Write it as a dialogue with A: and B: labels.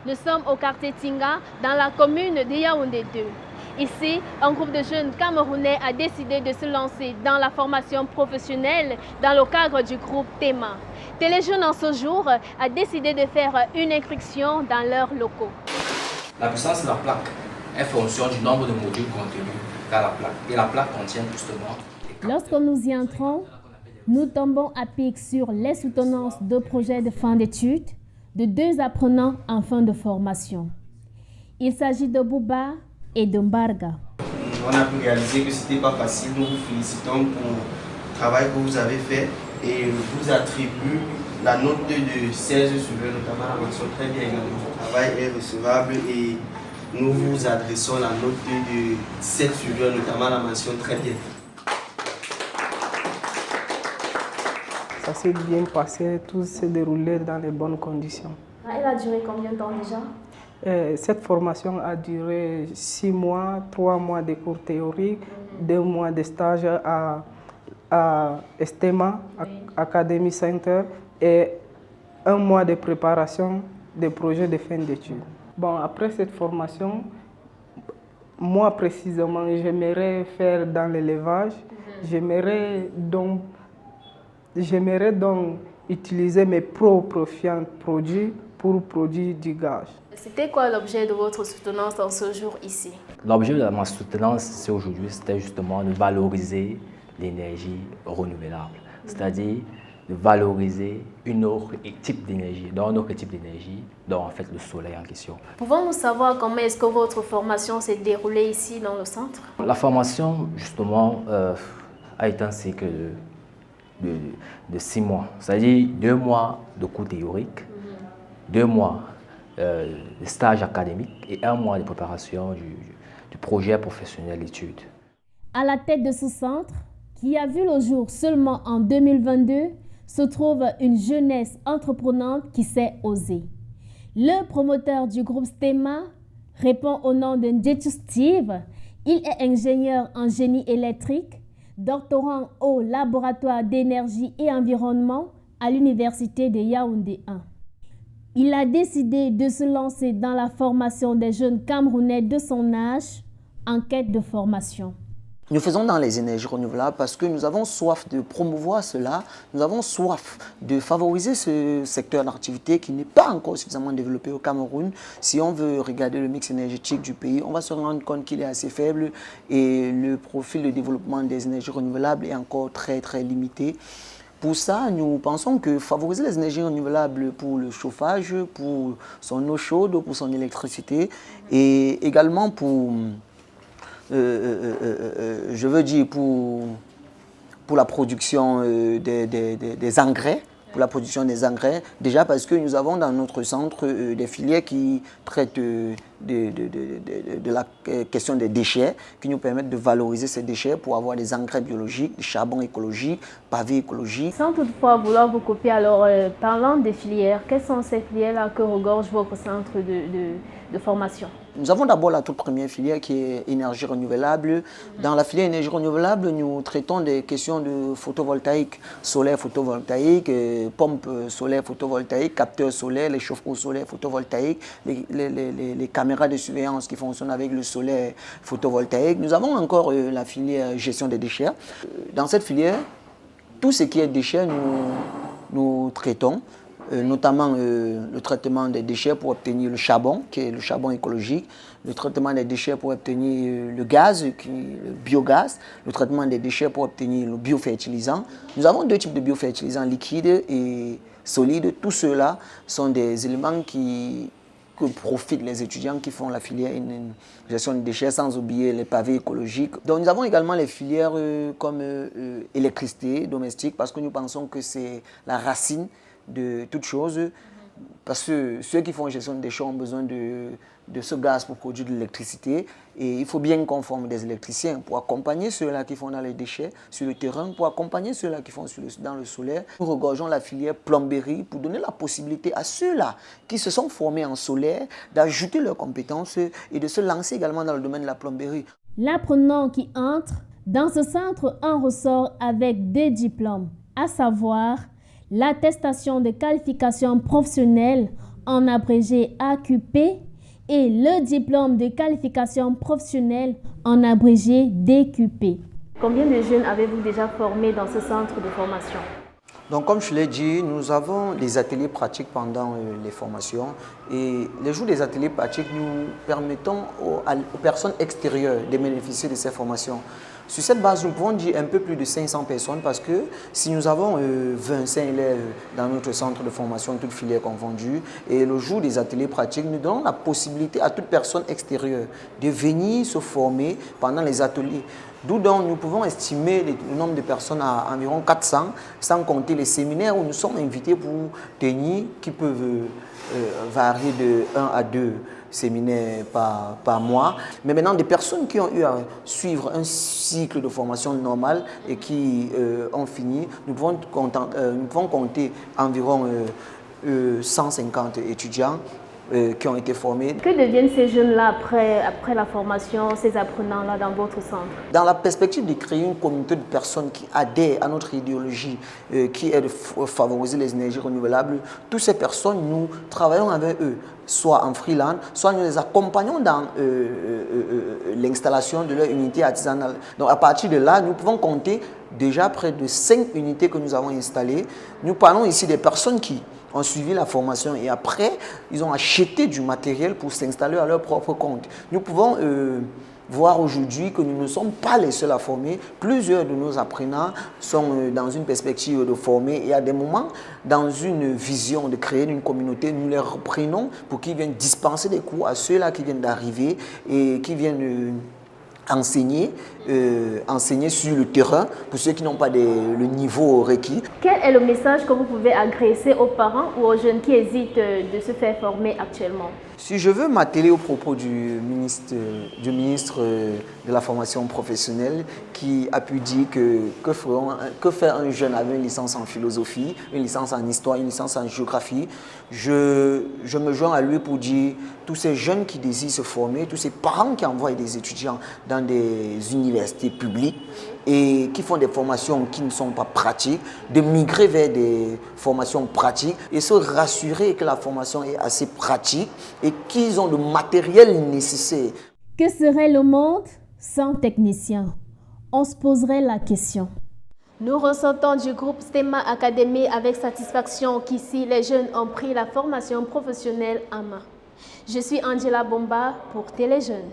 A: Nous sommes au quartier Tinga, dans la commune de Yaoundé 2. Ici, un groupe de jeunes Camerounais a décidé de se lancer dans la formation professionnelle dans le cadre du groupe TEMA. Téléjeunes en ce jour a décidé de faire une inscription dans leurs locaux.
B: La puissance de la plaque est fonction du nombre de modules contenus dans la plaque. Et la plaque contient justement...
A: Lorsque nous y entrons, nous tombons à pic sur les soutenances de projets de fin d'études de deux apprenants en fin de formation. Il s'agit de Bouba et de Mbarga.
C: On a pu réaliser que ce n'était pas facile. Nous vous félicitons pour le travail que vous avez fait et vous attribue la note de 16 sur 20, notamment la mention très bien également. Le travail est recevable et nous vous adressons la note de 7 sur 20, notamment la mention très bien.
D: Ça s'est bien passé, tout s'est déroulé dans les bonnes conditions.
A: Elle a duré combien de temps déjà?
D: Cette formation a duré 6 mois, 3 mois de cours théoriques, 2 mois de stage à Estema, Academy Center, et 1 mois de préparation des projets de fin d'études. Bon, après cette formation, moi précisément, j'aimerais faire dans l'élevage, j'aimerais donc utiliser mes propres produits pour produire du gaz.
A: C'était quoi l'objet de votre soutenance en ce jour ici?
B: L'objet de ma soutenance aujourd'hui, c'était justement de valoriser l'énergie renouvelable, c'est-à-dire de valoriser un autre type d'énergie, dont en fait le soleil en question.
A: Pouvons-nous savoir comment est-ce que votre formation s'est déroulée ici dans le centre?
B: La formation justement a été un cycle de 6 mois, c'est-à-dire 2 mois de cours théoriques, 2 mois de stage académique et 1 mois de préparation du projet professionnel d'études.
A: À la tête de ce centre, qui a vu le jour seulement en 2022, se trouve une jeunesse entreprenante qui s'est osée. Le promoteur du groupe STEMA répond au nom de Ndjetu Steve. Il est ingénieur en génie électrique, doctorant au laboratoire d'énergie et environnement à l'université de Yaoundé 1. Il a décidé de se lancer dans la formation des jeunes Camerounais de son âge en quête de formation.
E: Nous faisons dans les énergies renouvelables parce que nous avons soif de promouvoir cela, nous avons soif de favoriser ce secteur d'activité qui n'est pas encore suffisamment développé au Cameroun. Si on veut regarder le mix énergétique du pays, on va se rendre compte qu'il est assez faible et le profil de développement des énergies renouvelables est encore très limité. Pour ça, nous pensons que favoriser les énergies renouvelables pour le chauffage, pour son eau chaude, pour son électricité et également pour... je veux dire pour la production des engrais, déjà parce que nous avons dans notre centre des filières qui traitent de la question des déchets, qui nous permettent de valoriser ces déchets pour avoir des engrais biologiques, des charbons écologiques, pavés écologiques.
A: Sans toutefois vouloir vous copier, alors parlant des filières, quelles sont ces filières-là que regorge votre centre de formation?
E: Nous avons d'abord la toute première filière qui est énergie renouvelable. Dans la filière énergie renouvelable, nous traitons des questions de photovoltaïque, solaire photovoltaïque, pompe solaire photovoltaïque, capteur solaire, les chauffe-eau solaire photovoltaïque, les caméras de surveillance qui fonctionnent avec le solaire photovoltaïque. Nous avons encore la filière gestion des déchets. Dans cette filière, tout ce qui est déchets, nous traitons. Notamment le traitement des déchets pour obtenir le charbon, qui est le charbon écologique, le traitement des déchets pour obtenir le gaz, qui est le biogaz, le traitement des déchets pour obtenir le biofertilisant. Nous avons 2 types de biofertilisants, liquides et solides. Tous ceux-là sont des éléments que profitent les étudiants qui font la filière gestion des déchets, sans oublier les pavés écologiques. Donc nous avons également les filières comme électricité domestique, parce que nous pensons que c'est la racine de toute chose, parce que ceux qui font gestion des déchets ont besoin de ce gaz pour produire de l'électricité et il faut bien qu'on forme des électriciens pour accompagner ceux-là qui font dans les déchets sur le terrain, pour accompagner ceux-là qui font dans le solaire. Nous regorgeons la filière plomberie pour donner la possibilité à ceux-là qui se sont formés en solaire d'ajouter leurs compétences et de se lancer également dans le domaine de la plomberie.
A: L'apprenant qui entre dans ce centre en ressort avec 2 diplômes, à savoir l'attestation de qualification professionnelle en abrégé AQP, et le diplôme de qualification professionnelle en abrégé DQP. Combien de jeunes avez-vous déjà formés dans ce centre de formation?
E: Donc, comme je l'ai dit, nous avons des ateliers pratiques pendant les formations et les jours des ateliers pratiques, nous permettons aux personnes extérieures de bénéficier de ces formations. Sur cette base, nous pouvons dire un peu plus de 500 personnes parce que si nous avons 25 élèves dans notre centre de formation, toutes filières confondues, et le jour des ateliers pratiques, nous donnons la possibilité à toute personne extérieure de venir se former pendant les ateliers. D'où donc nous pouvons estimer le nombre de personnes à environ 400, sans compter les séminaires où nous sommes invités pour tenir, qui peuvent varier de 1 à 2 séminaires par mois. Mais maintenant, des personnes qui ont eu à suivre un cycle de formation normal et qui ont fini, nous pouvons compter environ 150 étudiants qui ont été formés.
A: Que deviennent ces jeunes-là après la formation, ces apprenants-là dans votre centre?
E: Dans la perspective de créer une communauté de personnes qui adhèrent à notre idéologie, qui est de favoriser les énergies renouvelables, toutes ces personnes, nous travaillons avec eux, soit en freelance, soit nous les accompagnons dans l'installation de leur unité artisanale. Donc à partir de là, nous pouvons compter déjà près de 5 unités que nous avons installées. Nous parlons ici des personnes qui ont suivi la formation et après, ils ont acheté du matériel pour s'installer à leur propre compte. Nous pouvons voir aujourd'hui que nous ne sommes pas les seuls à former. Plusieurs de nos apprenants sont dans une perspective de former et à des moments, dans une vision de créer une communauté, nous les reprenons pour qu'ils viennent dispenser des cours à ceux-là qui viennent d'arriver et qui viennent enseigner sur le terrain pour ceux qui n'ont pas le niveau requis.
A: Quel est le message que vous pouvez adresser aux parents ou aux jeunes qui hésitent de se faire former actuellement?
E: Si je veux m'atteler aux propos du ministre de la formation professionnelle qui a pu dire que faire un jeune avec une licence en philosophie, une licence en histoire, une licence en géographie, je me joins à lui pour dire tous ces jeunes qui désirent se former, tous ces parents qui envoient des étudiants dans des universités publiques et qui font des formations qui ne sont pas pratiques, de migrer vers des formations pratiques et se rassurer que la formation est assez pratique et qu'ils ont le matériel nécessaire.
A: Que serait le monde sans techniciens? On se poserait la question. Nous ressentons du groupe STEMA Academy avec satisfaction qu'ici, les jeunes ont pris la formation professionnelle en main. Je suis Angela Bomba pour Téléjeunes.